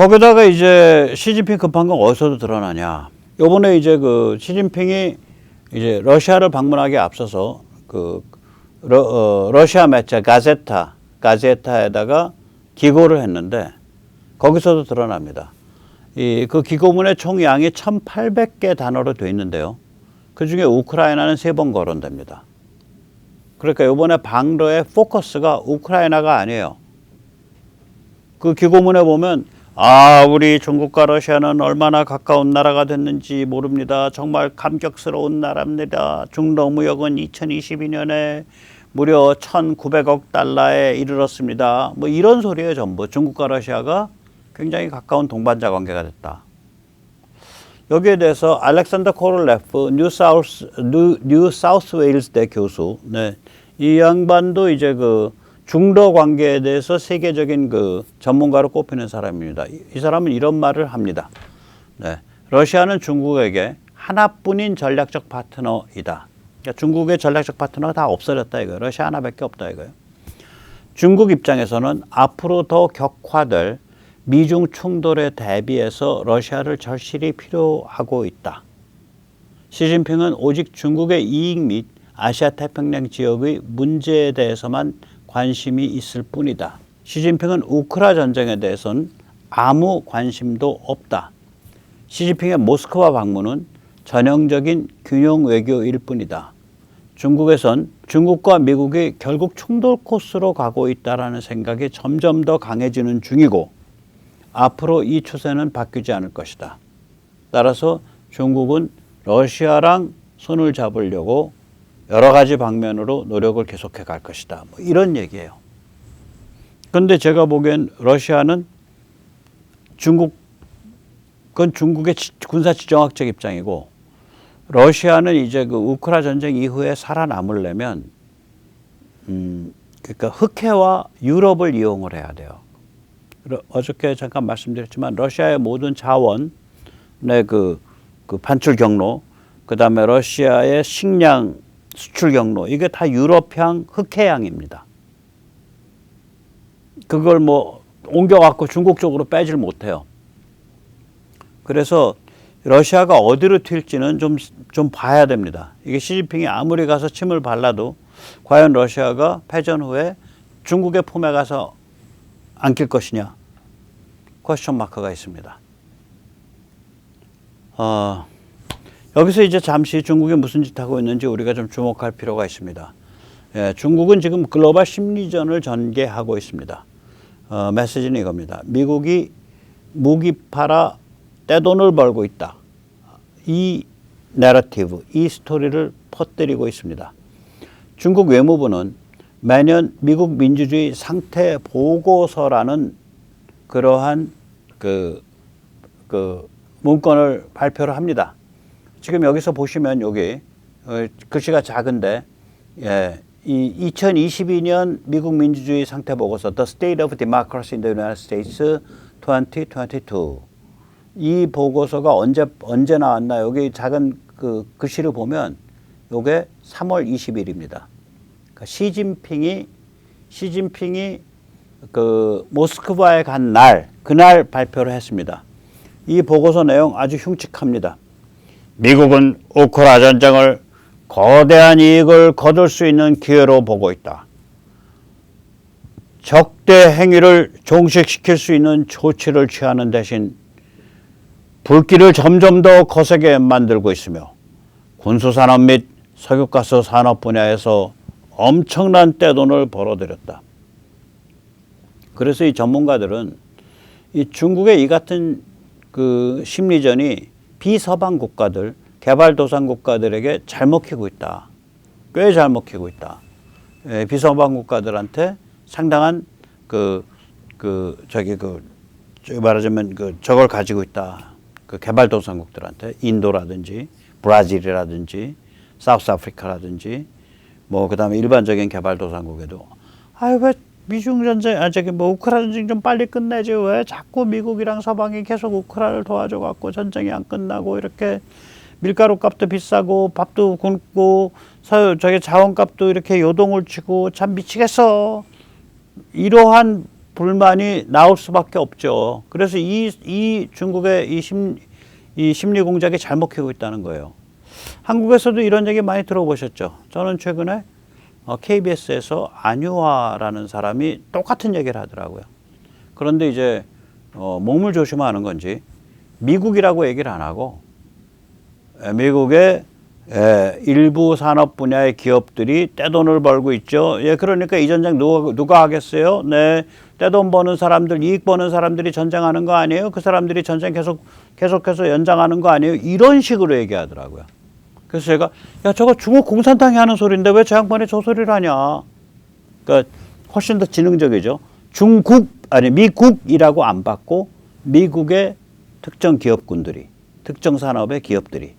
거기다가 이제 시진핑 급한 건 어디서도 드러나냐. 요번에 이제 그 시진핑이 이제 러시아를 방문하기에 앞서서 그 러시아 매체 가제타에다가 기고를 했는데 거기서도 드러납니다. 그 기고문의 총 양이 1,800개 단어로 되어 있는데요. 그 중에 우크라이나는 3번 거론됩니다. 그러니까 이번에 방러의 포커스가 우크라이나가 아니에요. 그 기고문에 보면 우리 중국과 러시아는 얼마나 가까운 나라가 됐는지 모릅니다. 정말 감격스러운 나라입니다. 중러 무역은 2022년에 무려 1,900억 달러에 이르렀습니다. 뭐 이런 소리예요, 전부. 중국과 러시아가 굉장히 가까운 동반자 관계가 됐다. 여기에 대해서 알렉산더 코를레프 뉴 사우스 웨일즈대 교수, 네, 이 양반도 이제 그 중러 관계에 대해서 세계적인 그 전문가로 꼽히는 사람입니다. 이 사람은 이런 말을 합니다. 네, 러시아는 중국에게 하나뿐인 전략적 파트너이다. 그러니까 중국의 전략적 파트너가 다 없어졌다 이거예요. 러시아 하나밖에 없다 이거예요. 중국 입장에서는 앞으로 더 격화될 미중 충돌에 대비해서 러시아를 절실히 필요하고 있다. 시진핑은 오직 중국의 이익 및 아시아 태평양 지역의 문제에 대해서만 관심이 있을 뿐이다. 시진핑은 우크라 전쟁에 대해서는 아무 관심도 없다. 시진핑의 모스크바 방문은 전형적인 균형 외교일 뿐이다. 중국에선 중국과 미국이 결국 충돌 코스로 가고 있다는 생각이 점점 더 강해지는 중이고 앞으로 이 추세는 바뀌지 않을 것이다. 따라서 중국은 러시아랑 손을 잡으려고 여러 가지 방면으로 노력을 계속해 갈 것이다. 뭐 이런 얘기예요. 그런데 제가 보기엔 러시아는 그건 중국의 군사 지정학적 입장이고 러시아는 이제 그 우크라 전쟁 이후에 살아남으려면 그러니까 흑해와 유럽을 이용을 해야 돼요. 어저께 잠깐 말씀드렸지만 러시아의 모든 자원의 그 반출 경로, 그 다음에 러시아의 식량 수출 경로, 이게 다 유럽향 흑해양입니다. 그걸 뭐 옮겨갖고 중국 쪽으로 빼질 못해요. 그래서 러시아가 어디로 튈지는 좀 봐야 됩니다. 이게 시진핑이 아무리 가서 침을 발라도 과연 러시아가 패전 후에 중국의 품에 가서 안길 것이냐? 퀘스천 마크가 있습니다. 여기서 이제 잠시 중국이 무슨 짓 하고 있는지 우리가 좀 주목할 필요가 있습니다. 예, 중국은 지금 글로벌 심리전을 전개하고 있습니다. 메시지는 이겁니다. 미국이 무기 팔아 떼돈을 벌고 있다. 이 내러티브, 이 스토리를 퍼뜨리고 있습니다. 중국 외무부는 매년 미국 민주주의 상태 보고서라는 그러한 그 문건을 발표를 합니다. 지금 여기서 보시면 여기 글씨가 작은데 이 2022년 미국 민주주의 상태 보고서 The State of Democracy in the United States 2022 이 보고서가 언제 나왔나 여기 작은 그 글씨를 보면 요게 3월 20일입니다. 그러니까 시진핑이 그 모스크바에 간 그날 발표를 했습니다. 이 보고서 내용 아주 흉측합니다. 미국은 우크라 전쟁을 거대한 이익을 거둘 수 있는 기회로 보고 있다. 적대 행위를 종식시킬 수 있는 조치를 취하는 대신 불길을 점점 더 거세게 만들고 있으며 군수산업 및 석유가스 산업 분야에서 엄청난 떼돈을 벌어들였다. 그래서 이 전문가들은 이 중국의 이 같은 그 심리전이 비서방 국가들, 개발도상 국가들에게 잘 먹히고 있다. 꽤 잘 먹히고 있다. 비서방 국가들한테 상당한 말하자면 저걸 가지고 있다. 그 개발도상국들한테 인도라든지 브라질이라든지 사우스 아프리카라든지 뭐 그다음에 일반적인 개발도상국에도 왜 미중 전쟁 우크라 전쟁 좀 빨리 끝내지 왜 자꾸 미국이랑 서방이 계속 우크라를 도와줘 갖고 전쟁이 안 끝나고 이렇게 밀가루 값도 비싸고 밥도 굶고 자원값도 이렇게 요동을 치고 참 미치겠어. 이러한 불만이 나올 수밖에 없죠. 그래서 이 중국의 이 심리 공작이 잘 먹히고 있다는 거예요. 한국에서도 이런 얘기 많이 들어보셨죠. 저는 최근에 KBS에서 안유화라는 사람이 똑같은 얘기를 하더라고요. 그런데 이제 몸을 조심하는 건지 미국이라고 얘기를 안 하고 미국의 일부 산업 분야의 기업들이 떼돈을 벌고 있죠. 예, 그러니까 이 전쟁 누가 하겠어요? 네, 떼돈 버는 사람들, 이익 버는 사람들이 전쟁하는 거 아니에요? 그 사람들이 전쟁 계속해서 연장하는 거 아니에요? 이런 식으로 얘기하더라고요. 그래서 제가 야, 저거 중국 공산당이 하는 소리인데 왜 저 양반이 저 소리를 하냐? 그러니까 훨씬 더 지능적이죠. 미국이라고 안 받고 미국의 특정 기업군들이, 특정 산업의 기업들이.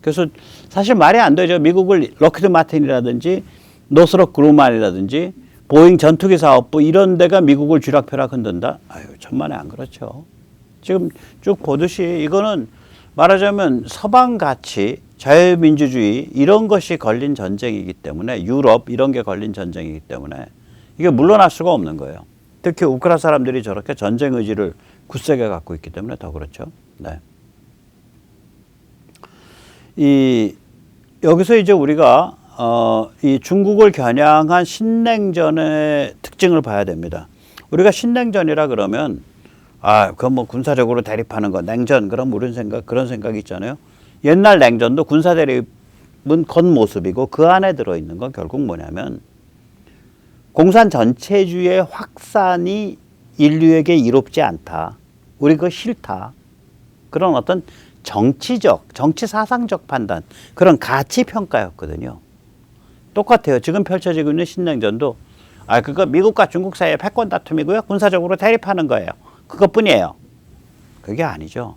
그래서 사실 말이 안 되죠. 미국을 럭키드 마틴이라든지 노스럽 그루만이라든지 보잉 전투기 사업부 이런 데가 미국을 쥐락펴락 흔든다? 아유, 천만에 안 그렇죠. 지금 쭉 보듯이 이거는 말하자면 서방 가치, 자유민주주의 이런 것이 걸린 전쟁이기 때문에 유럽 이런 게 걸린 전쟁이기 때문에 이게 물러날 수가 없는 거예요. 특히 우크라 사람들이 저렇게 전쟁 의지를 굳세게 갖고 있기 때문에 더 그렇죠. 네. 여기서 이제 우리가 이 중국을 겨냥한 신냉전의 특징을 봐야 됩니다. 우리가 신냉전이라 그러면 그건 뭐 군사적으로 대립하는 거, 냉전, 그런 그런 생각이 있잖아요. 옛날 냉전도 군사 대립은 겉모습이고 그 안에 들어있는 건 결국 뭐냐면 공산 전체주의의 확산이 인류에게 이롭지 않다. 우리 그거 싫다. 그런 어떤 정치 사상적 판단, 그런 가치 평가였거든요. 똑같아요. 지금 펼쳐지고 있는 신냉전도 그거 미국과 중국 사이의 패권 다툼이고요. 군사적으로 대립하는 거예요. 그것뿐이에요. 그게 아니죠.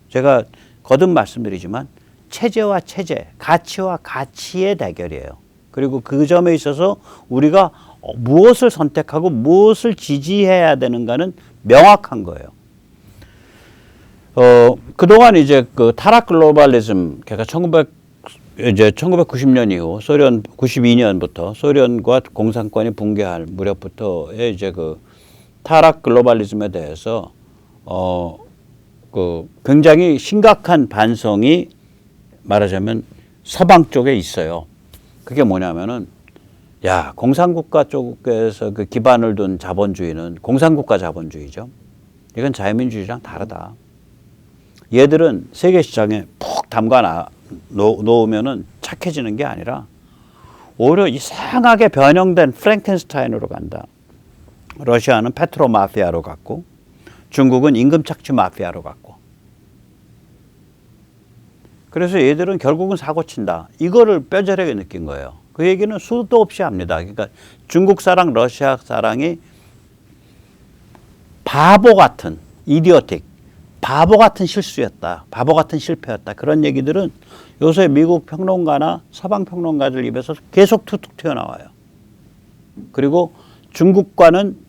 제가 거듭 말씀드리지만 체제와 체제, 가치와 가치의 대결이에요. 그리고 그 점에 있어서 우리가 무엇을 선택하고 무엇을 지지해야 되는가는 명확한 거예요. 그동안 이제 그 타락 글로벌리즘, 그러니까 1990년 이후 소련 92년부터 소련과 공산권이 붕괴할 무렵부터의 이제 그 타락 글로벌리즘에 대해서 그 굉장히 심각한 반성이 말하자면 서방 쪽에 있어요. 그게 뭐냐면은 공산국가 쪽에서 그 기반을 둔 자본주의는 공산국가 자본주의죠. 이건 자유민주주의랑 다르다. 얘들은 세계 시장에 푹 담가 놓으면은 착해지는 게 아니라 오히려 이상하게 변형된 프랭켄스타인으로 간다. 러시아는 페트로 마피아로 갔고 중국은 임금 착취 마피아로 갔고. 그래서 얘들은 결국은 사고 친다. 이거를 뼈저리게 느낀 거예요. 그 얘기는 수도 없이 합니다. 그러니까 중국 사랑, 러시아 사랑이 바보 같은 이디오틱, 바보 같은 실수였다. 바보 같은 실패였다. 그런 얘기들은 요새 미국 평론가나 서방 평론가들 입에서 계속 툭툭 튀어나와요. 그리고 중국과는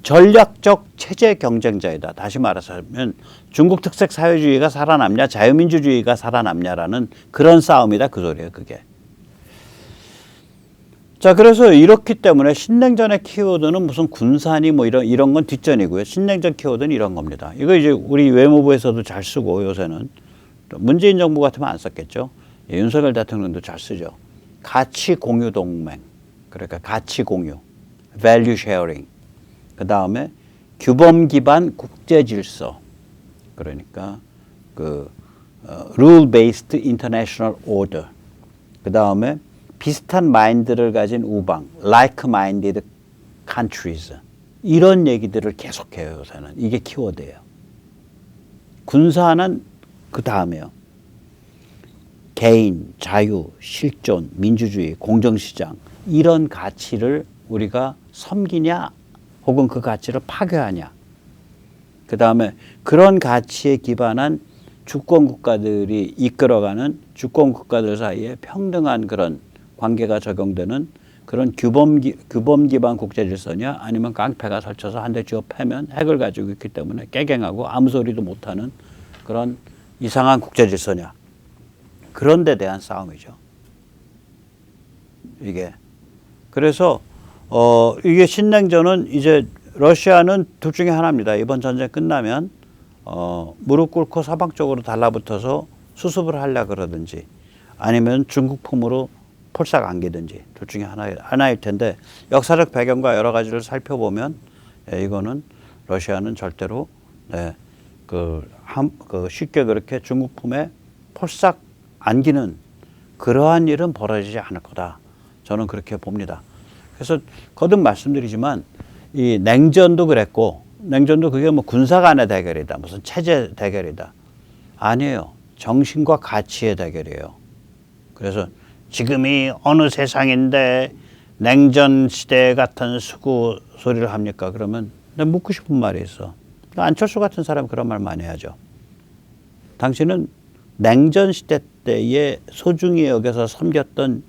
전략적 체제 경쟁자이다. 다시 말하자면 중국 특색 사회주의가 살아남냐 자유민주주의가 살아남냐라는 그런 싸움이다. 그 소리예요. 그게. 자, 그래서 이렇기 때문에 신냉전의 키워드는 무슨 군산이 뭐 이런 건 뒷전이고요. 신냉전 키워드는 이런 겁니다. 이거 이제 우리 외무부에서도 잘 쓰고 요새는 문재인 정부 같으면 안 썼겠죠. 윤석열 대통령도 잘 쓰죠. 가치 공유 동맹. 그러니까 가치 공유. value sharing. 그 다음에 규범 기반 국제 질서. 그러니까 rule based international order. 그 다음에 비슷한 마인드를 가진 우방, like-minded countries. 이런 얘기들을 계속해요, 요새는. 이게 키워드예요. 군사는 그 다음에요. 개인, 자유, 실존, 민주주의, 공정시장. 이런 가치를 우리가 섬기냐, 혹은 그 가치를 파괴하냐. 그 다음에 그런 가치에 기반한 주권국가들이 이끌어가는 주권국가들 사이에 평등한 그런 관계가 적용되는 그런 규범 기반 국제 질서냐 아니면 깡패가 설쳐서 한 대 쥐어 패면 핵을 가지고 있기 때문에 깨갱하고 아무 소리도 못하는 그런 이상한 국제 질서냐. 그런 데 대한 싸움이죠. 이게. 그래서 이게 신냉전은 이제 러시아는 둘 중에 하나입니다. 이번 전쟁 끝나면 무릎 꿇고 서방 쪽으로 달라붙어서 수습을 하려 그러든지 아니면 중국풍으로 폴싹 안기든지 둘 중에 하나일 텐데 역사적 배경과 여러 가지를 살펴보면 이거는 러시아는 절대로 쉽게 그렇게 중국 품에 폴싹 안기는 그러한 일은 벌어지지 않을 거다. 저는 그렇게 봅니다. 그래서 거듭 말씀드리지만 이 냉전도 그랬고 냉전도 그게 뭐 군사 간의 대결이다. 무슨 체제 대결이다. 아니에요. 정신과 가치의 대결이에요. 그래서 지금이 어느 세상인데 냉전 시대 같은 수구 소리를 합니까? 그러면 내가 묻고 싶은 말이 있어. 안철수 같은 사람 그런 말 많이 하죠. 당신은 냉전 시대 때에 소중히 여겨서 섬겼던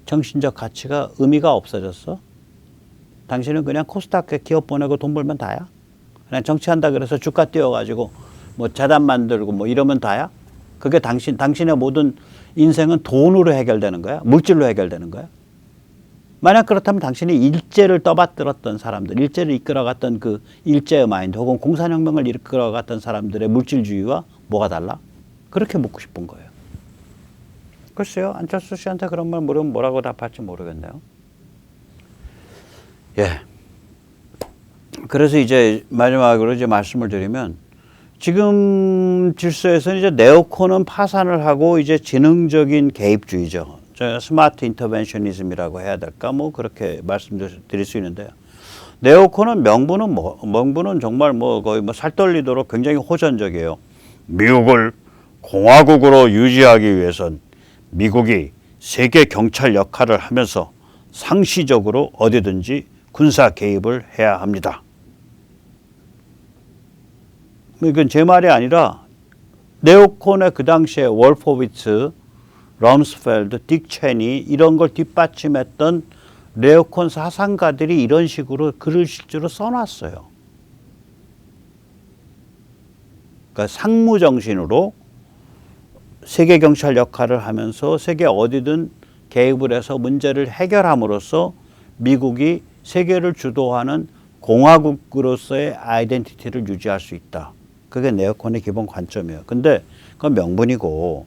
정신적 가치가 의미가 없어졌어? 당신은 그냥 코스닥에 기업 보내고 돈 벌면 다야? 그냥 정치한다 그래서 주가 띄워가지고 뭐 재단 만들고 뭐 이러면 다야? 그게 당신의 모든 인생은 돈으로 해결되는 거야? 물질로 해결되는 거야? 만약 그렇다면 당신이 일제를 떠받들었던 사람들, 일제를 이끌어갔던 그 일제의 마인드 혹은 공산혁명을 이끌어갔던 사람들의 물질주의와 뭐가 달라? 그렇게 묻고 싶은 거예요. 글쎄요. 안철수 씨한테 그런 말 물으면 뭐라고 답할지 모르겠네요. 예. 그래서 이제 마지막으로 이제 말씀을 드리면 지금 질서에서는 이제 네오콘은 파산을 하고 이제 지능적인 개입주의죠. 스마트 인터벤셔니즘이라고 해야 될까? 뭐 그렇게 말씀드릴 수 있는데요. 네오콘은 명분은 정말 뭐 거의 뭐 살떨리도록 굉장히 호전적이에요. 미국을 공화국으로 유지하기 위해선 미국이 세계 경찰 역할을 하면서 상시적으로 어디든지 군사 개입을 해야 합니다. 이건 제 말이 아니라 네오콘의 그 당시에 월포비츠, 럼스펠드, 딕 체니 이런 걸 뒷받침했던 네오콘 사상가들이 이런 식으로 글을 실제로 써놨어요. 그러니까 상무정신으로 세계 경찰 역할을 하면서 세계 어디든 개입을 해서 문제를 해결함으로써 미국이 세계를 주도하는 공화국으로서의 아이덴티티를 유지할 수 있다. 그게 네오콘의 기본 관점이에요. 근데 그건 명분이고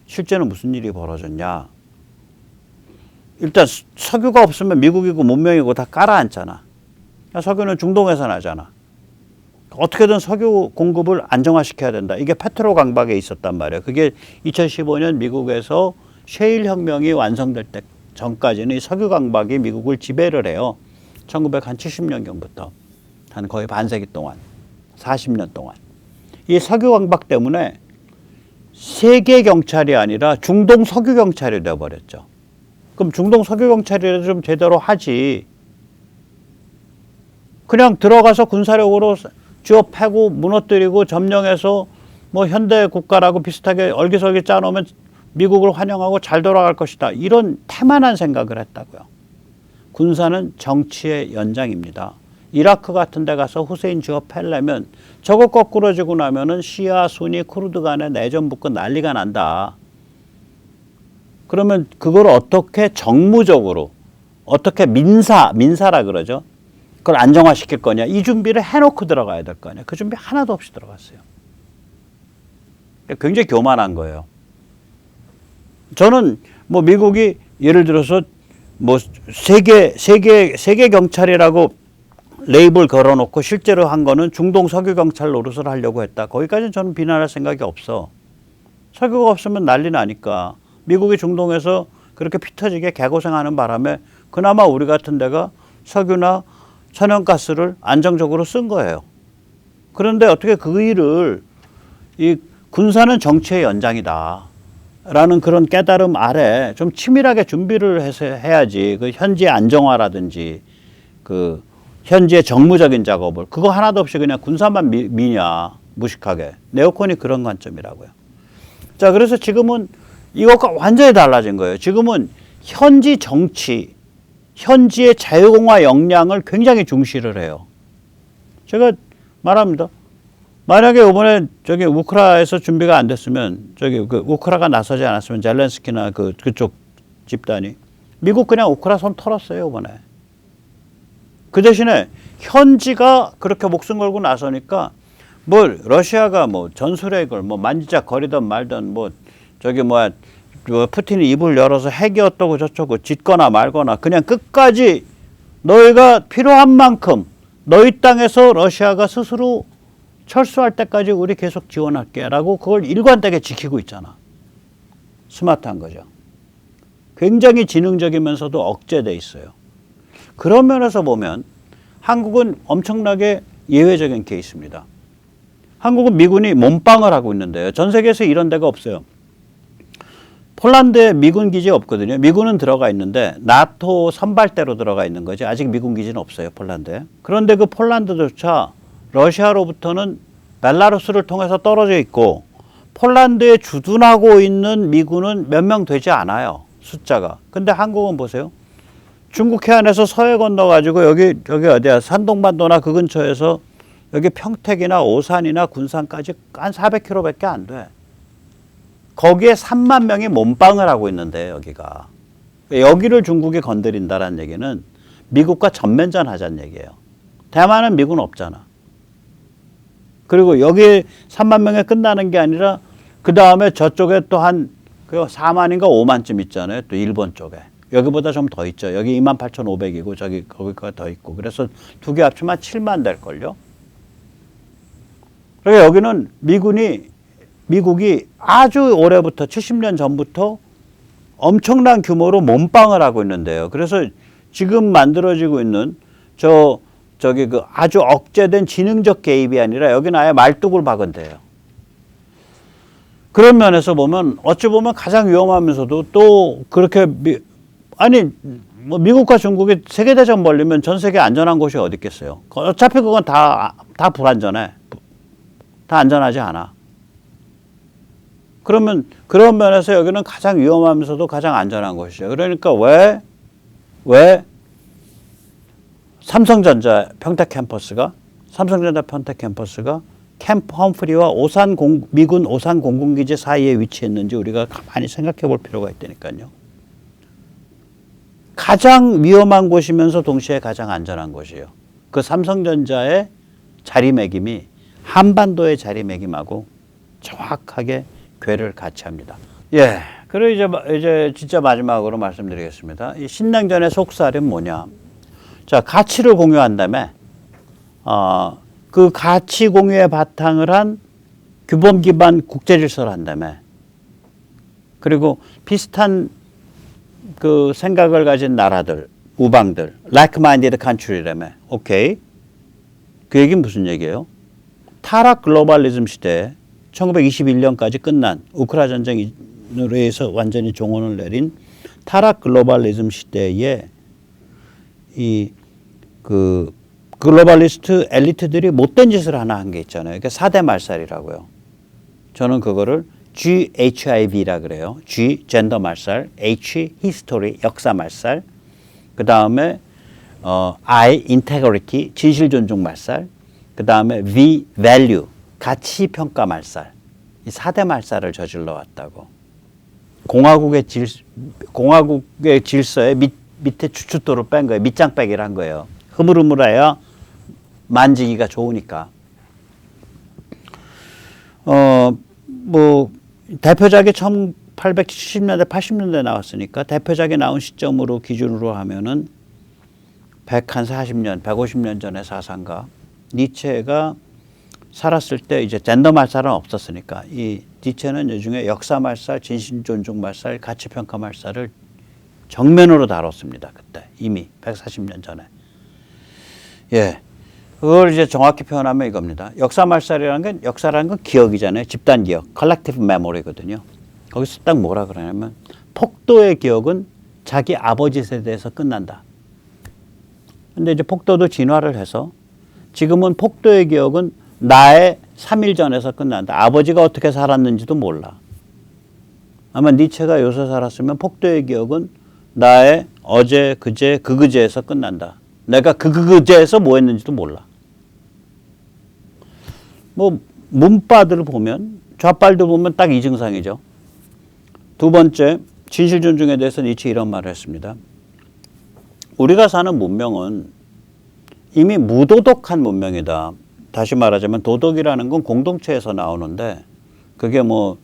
실제는 무슨 일이 벌어졌냐. 일단 석유가 없으면 미국이고 문명이고 다 깔아앉잖아. 석유는 중동에서 나잖아. 어떻게든 석유 공급을 안정화시켜야 된다. 이게 페트로 강박에 있었단 말이에요. 그게 2015년 미국에서 셰일 혁명이 완성될 때 전까지는 이 석유 강박이 미국을 지배를 해요. 1970년경부터 한 거의 반세기 동안, 40년 동안. 이 석유 강박 때문에 세계 경찰이 아니라 중동 석유 경찰이 되어버렸죠. 그럼 중동 석유 경찰이라도 좀 제대로 하지. 그냥 들어가서 군사력으로 쥐어 패고 무너뜨리고 점령해서 뭐 현대 국가라고 비슷하게 얼기설기 짜놓으면 미국을 환영하고 잘 돌아갈 것이다. 이런 태만한 생각을 했다고요. 군사는 정치의 연장입니다. 이라크 같은 데 가서 후세인 쥐어 패려면 저거 거꾸로 지고 나면은 시아, 수니, 쿠르드 간에 내전 붙고 난리가 난다. 그러면 그걸 어떻게 정무적으로, 어떻게 민사라 그러죠. 그걸 안정화시킬 거냐. 이 준비를 해놓고 들어가야 될 거 아니야. 그 준비 하나도 없이 들어갔어요. 굉장히 교만한 거예요. 저는 뭐 미국이 예를 들어서 뭐 세계 경찰이라고 레이블 걸어놓고 실제로 한 거는 중동 석유 경찰 노릇을 하려고 했다. 거기까지는 저는 비난할 생각이 없어. 석유가 없으면 난리 나니까. 미국이 중동에서 그렇게 피 터지게 개고생하는 바람에 그나마 우리 같은 데가 석유나 천연가스를 안정적으로 쓴 거예요. 그런데 어떻게 그 일을 이 군사는 정치의 연장이다 라는 그런 깨달음 아래 좀 치밀하게 준비를 해서 해야지. 그 현지의 안정화라든지 그 현지의 정무적인 작업을 그거 하나도 없이 그냥 군사만 미냐 무식하게. 네오콘이 그런 관점이라고요. 자, 그래서 지금은 이것과 완전히 달라진 거예요. 지금은 현지 정치, 현지의 자유공화 역량을 굉장히 중시를 해요. 제가 말합니다. 만약에 이번에 저기 우크라에서 준비가 안 됐으면 저기 그 우크라가 나서지 않았으면 젤렌스키나 그쪽 집단이 미국 그냥 우크라 손 털었어요 이번에. 그 대신에 현지가 그렇게 목숨 걸고 나서니까 뭐 러시아가 뭐 전술핵을 뭐 만지작 거리든 말든 뭐 저기 뭐야 푸틴이 입을 열어서 핵이 어떠고 저쩌고 짓거나 말거나 그냥 끝까지 너희가 필요한 만큼 너희 땅에서 러시아가 스스로 철수할 때까지 우리 계속 지원할게 라고 그걸 일관되게 지키고 있잖아. 스마트한 거죠. 굉장히 지능적이면서도 억제돼 있어요. 그런 면에서 보면 한국은 엄청나게 예외적인 케이스입니다. 한국은 미군이 몸빵을 하고 있는데요. 전 세계에서 이런 데가 없어요. 폴란드에 미군 기지 없거든요. 미군은 들어가 있는데 나토 선발대로 들어가 있는 거지. 아직 미군 기지는 없어요. 폴란드에. 그런데 그 폴란드조차 러시아로부터는 벨라루스를 통해서 떨어져 있고 폴란드에 주둔하고 있는 미군은 몇 명 되지 않아요. 숫자가. 근데 한국은 보세요. 중국 해안에서 서해 건너가지고 여기 어디야 산동반도나 그 근처에서 여기 평택이나 오산이나 군산까지 한 400km밖에 안 돼. 거기에 3만 명이 몸빵을 하고 있는데 여기가. 여기를 중국이 건드린다는 얘기는 미국과 전면전 하자는 얘기예요. 대만은 미군 없잖아. 그리고 여기 3만 명에 끝나는 게 아니라 그 다음에 저쪽에 또 한 4만인가 5만쯤 있잖아요. 또 일본 쪽에. 여기보다 좀 더 있죠. 여기 28,500이고 거기가 더 있고. 그래서 두 개 합치면 7만 될걸요. 그러니까 여기는 미국이 아주 오래부터 70년 전부터 엄청난 규모로 몸빵을 하고 있는데요. 그래서 지금 만들어지고 있는 저기 그 아주 억제된 지능적 개입이 아니라 여기는 아예 말뚝을 박은 데예요. 그런 면에서 보면 어찌 보면 가장 위험하면서도 또 그렇게 뭐 미국과 중국이 세계대전 벌리면 전 세계 안전한 곳이 어디 있겠어요. 어차피 그건 다 불안전해. 다 안전하지 않아. 그러면 그런 면에서 여기는 가장 위험하면서도 가장 안전한 곳이죠. 그러니까 왜 삼성전자 평택 캠퍼스가 캠프 험프리와 미군 오산 공군기지 사이에 위치했는지 우리가 가만히 생각해 볼 필요가 있다니까요. 가장 위험한 곳이면서 동시에 가장 안전한 곳이에요. 그 삼성전자의 자리매김이 한반도의 자리매김하고 정확하게 궤를 같이 합니다. 예. 그리고 이제 진짜 마지막으로 말씀드리겠습니다. 이 신냉전의 속살은 뭐냐? 자, 가치를 공유한다며, 그 가치 공유에 바탕을 한 규범 기반 국제 질서를 한다며. 그리고 비슷한 그 생각을 가진 나라들, 우방들, like-minded country라며. 오케이. 그 얘기는 무슨 얘기예요? 타락 글로벌리즘 시대에 1921년까지 끝난 우크라 전쟁으로 해서 완전히 종언을 내린 타락 글로벌리즘 시대에 그 글로벌리스트 엘리트들이 못된 짓을 하나 한 게 있잖아요. 그게 4대 말살이라고요. 저는 그거를 GHIV라 그래요. G 젠더 말살, H 히스토리 역사 말살, 그 다음에 I integrity 진실 존중 말살, 그 다음에 V value 가치 평가 말살. 이 4대 말살을 저질러 왔다고. 공화국의 질서에 밑에 주춧돌을 뺀 거예요. 밑장 빼기를 한 거예요. 흐물흐물해야 만지기가 좋으니까. 뭐 대표작이 1870년대 80년대 나왔으니까 대표작이 나온 시점으로 기준으로 하면은 140년, 150년 전의 사상가 니체가 살았을 때 이제 젠더 말살은 없었으니까 이 니체는 요즘에 역사 말살, 진실 존중 말살, 가치 평가 말살을 정면으로 다뤘습니다. 그때 이미 140년 전에. 예. 그걸 이제 정확히 표현하면 이겁니다. 역사 말살이라는 건 역사라는 건 기억이잖아요. 집단 기억, collective memory거든요. 거기서 딱 뭐라 그러냐면 폭도의 기억은 자기 아버지 세대에서 끝난다. 근데 이제 폭도도 진화를 해서 지금은 폭도의 기억은 나의 3일 전에서 끝난다. 아버지가 어떻게 살았는지도 몰라. 아마 니체가 요새 살았으면 폭도의 기억은 나의 어제, 그제, 그제에서 끝난다. 내가 그제에서 뭐 했는지도 몰라. 뭐 문바들을 보면 좌빨도 보면 딱 이 증상이죠. 두 번째, 진실 존중에 대해서 니체 이런 말을 했습니다. 우리가 사는 문명은 이미 무도덕한 문명이다. 다시 말하자면 도덕이라는 건 공동체에서 나오는데 그게 뭐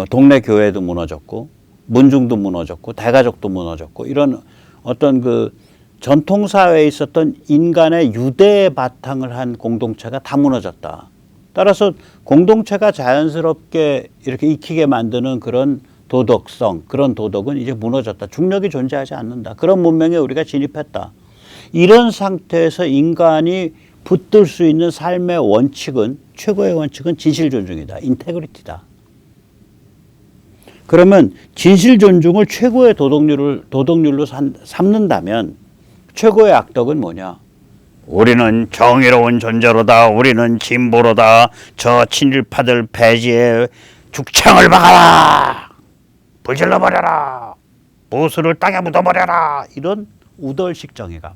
동네 교회도 무너졌고 문중도 무너졌고 대가족도 무너졌고 이런 어떤 그 전통사회에 있었던 인간의 유대의 바탕을 한 공동체가 다 무너졌다. 따라서 공동체가 자연스럽게 이렇게 익히게 만드는 그런 도덕성, 그런 도덕은 이제 무너졌다. 중력이 존재하지 않는다. 그런 문명에 우리가 진입했다. 이런 상태에서 인간이 붙들 수 있는 삶의 원칙은, 최고의 원칙은 진실 존중이다. 인테그리티다. 그러면 진실 존중을 최고의 도덕률로 삼는다면 최고의 악덕은 뭐냐? 우리는 정의로운 존재로다. 우리는 진보로다. 저 친일파들 배지에 죽창을 박아라. 불질러버려라. 보수를 땅에 묻어버려라. 이런 우덜식 정의감.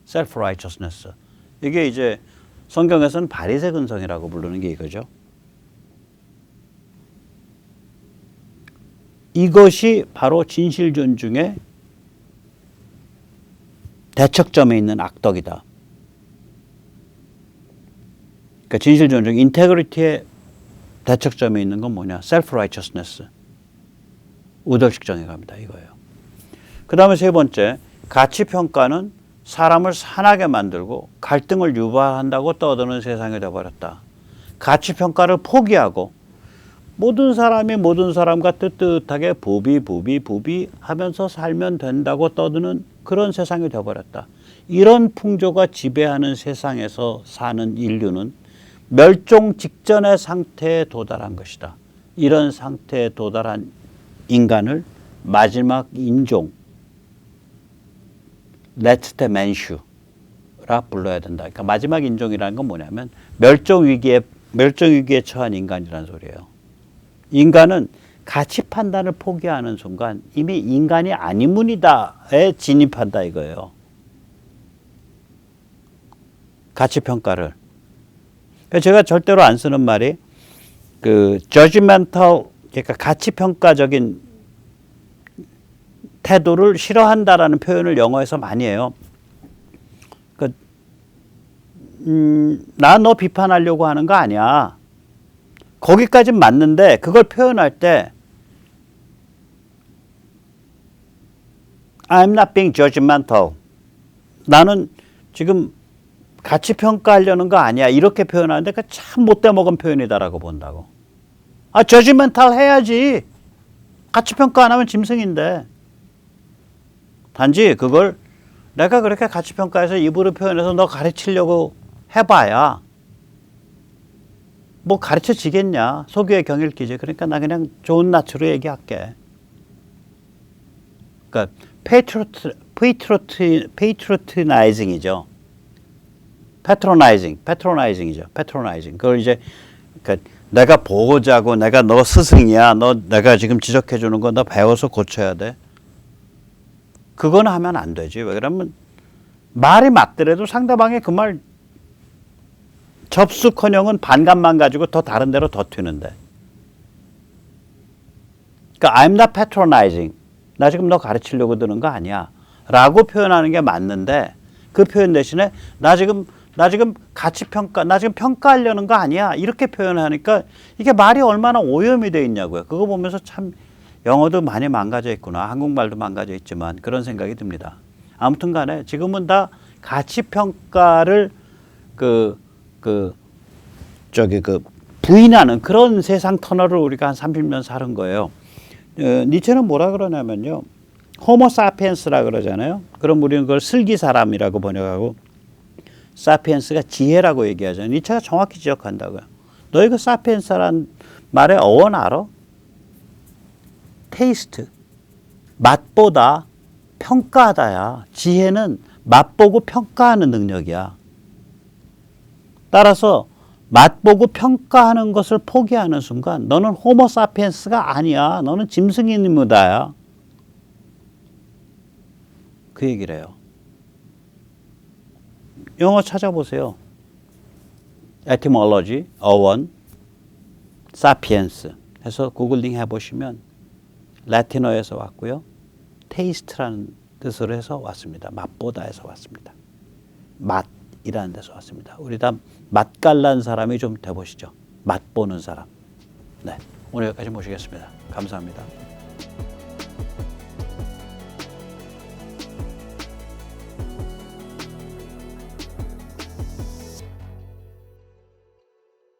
self-righteousness. 이게 이제 성경에서는 바리새 근성이라고 부르는 게 이거죠. 이것이 바로 진실 존중의 대척점에 있는 악덕이다. 그러니까 진실 존중, 인테그리티의 대척점에 있는 건 뭐냐? self-righteousness. 우덜식 정의감이다 이거예요. 그 다음에 세 번째, 가치평가는 사람을 산하게 만들고 갈등을 유발한다고 떠드는 세상이 되어버렸다. 가치평가를 포기하고 모든 사람이 모든 사람과 뜨뜻하게 부비 하면서 살면 된다고 떠드는 그런 세상이 되어버렸다. 이런 풍조가 지배하는 세상에서 사는 인류는 멸종 직전의 상태에 도달한 것이다. 이런 상태에 도달한 인간을 마지막 인종, Last Man슈라 불러야 된다. 그러니까 마지막 인종이라는 건 뭐냐면 멸종 위기에 처한 인간이라는 소리예요. 인간은 가치 판단을 포기하는 순간 이미 인간이 아니문이다에 진입한다 이거예요. 가치 평가를. 제가 절대로 안 쓰는 말이 그 judgmental, 그러니까 가치 평가적인 태도를 싫어한다라는 표현을 영어에서 많이 해요. 나 너 비판하려고 하는 거 아니야. 거기까지는 맞는데 그걸 표현할 때 I'm not being judgmental. 나는 지금 가치 평가하려는 거 아니야. 이렇게 표현하는데 그 참 못돼 먹은 표현이다라고 본다고. judgmental 해야지. 가치 평가 안 하면 짐승인데. 단지 그걸 내가 그렇게 가치 평가해서 입으로 표현해서 너 가르치려고 해봐야 뭐 가르쳐 지겠냐. 소교의 경일기지. 그러니까 나 그냥 좋은 낯으로 얘기할게. 그러니까 patronizing이죠. patronizing이죠. patronizing. 그걸 이제 그러니까 내가 보고자고 내가 너 스승이야. 내가 지금 지적해 주는 거 너 배워서 고쳐야 돼. 그건 하면 안 되지. 왜 그러면 말이 맞더라도 상대방이 그 말 접수커녕은 반감만 가지고 더 다른 데로 더 튀는데. 그러니까 I'm not patronizing. 나 지금 너 가르치려고 드는 거 아니야. 라고 표현하는 게 맞는데 그 표현 대신에 나 지금 가치 평가, 나 지금 평가하려는 거 아니야. 이렇게 표현하니까 이게 말이 얼마나 오염이 돼 있냐고요. 그거 보면서 참 영어도 많이 망가져 있구나. 한국말도 망가져 있지만 그런 생각이 듭니다. 아무튼 간에 지금은 다 가치 평가를 부인하는 그런 세상 터널을 우리가 한 30년 사는 거예요. 니체는 뭐라 그러냐면요. 호모 사피엔스라 그러잖아요. 그럼 우리는 그걸 슬기 사람이라고 번역하고 사피엔스가 지혜라고 얘기하잖아요. 니체가 정확히 지적한다고요. 너희 그 사피엔스란 말의 어원 알아? 테이스트. 맛보다 평가하다야. 지혜는 맛보고 평가하는 능력이야. 따라서 맛보고 평가하는 것을 포기하는 순간 너는 호모 사피엔스가 아니야. 너는 짐승이무다야. 그 얘기를 해요. 영어 찾아보세요. etymology, 어원, sapiens 해서 구글링 해보시면 라틴어에서 왔고요. 테이스트라는 뜻으로 해서 왔습니다. 맛보다 해서 왔습니다. 맛이라는 데서 왔습니다. 우리 다 맛깔난 사람이 좀 돼보시죠. 맛보는 사람. 네, 오늘 여기까지 모시겠습니다. 감사합니다.